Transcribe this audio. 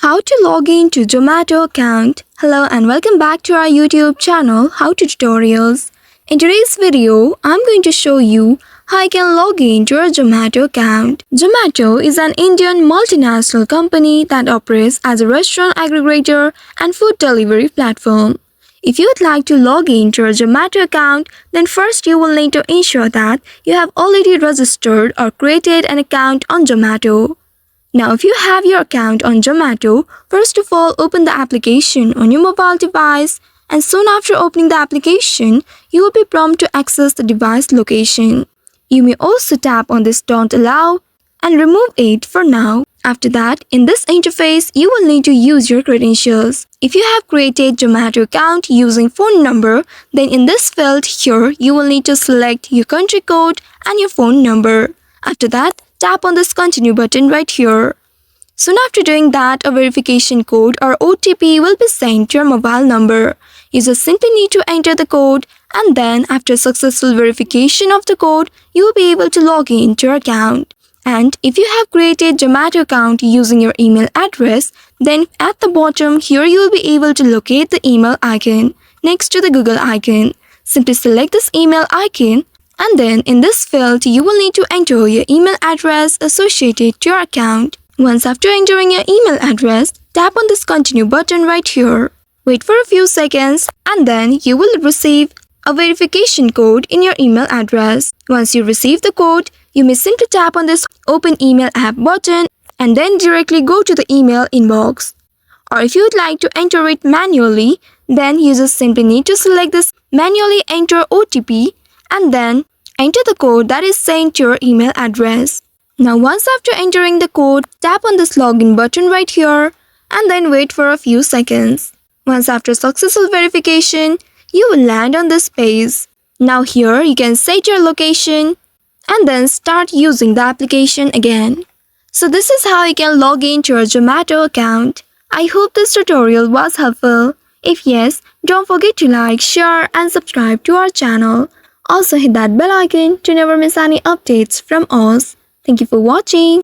How to log in to Zomato account. Hello and welcome back to our YouTube channel How to Tutorials. In today's video, I'm going to show you how you can log in to your Zomato account. Zomato is an Indian multinational company that operates as a restaurant aggregator and food delivery platform. If you would like to log in to your Zomato account, then first you will need to ensure that you have already registered or created an account on Zomato. Now, if you have your account on Zomato, first of all, open the application on your mobile device, and soon after opening the application, you will be prompted to access the device location. You may also tap on this "Don't Allow" and remove it for now. After that, in this interface, you will need to use your credentials. If you have created Zomato account using phone number, then in this field here, you will need to select your country code and your phone number. After that, tap on this continue button right here. Soon after doing that, a verification code or OTP will be sent to your mobile number. You just simply need to enter the code, and then after successful verification of the code, you will be able to log in to your account. And if you have created Zomato account using your email address, then at the bottom here you will be able to locate the email icon next to the Google icon. Simply select this email icon, and then in this field, you will need to enter your email address associated to your account. Once after entering your email address, tap on this continue button right here. Wait for a few seconds, and then you will receive a verification code in your email address. Once you receive the code, you may simply tap on this open email app button and then directly go to the email inbox. Or if you would like to enter it manually, then you just simply need to select this manually enter OTP and then enter the code that is sent to your email address. Now once after entering the code, tap on this login button right here and then wait for a few seconds. Once after successful verification, you will land on this page. Now here you can set your location and then start using the application again. So this is how you can log in to your Zomato account. I hope this tutorial was helpful. If yes, don't forget to like, share and subscribe to our channel. Also hit that bell icon to never miss any updates from us. Thank you for watching.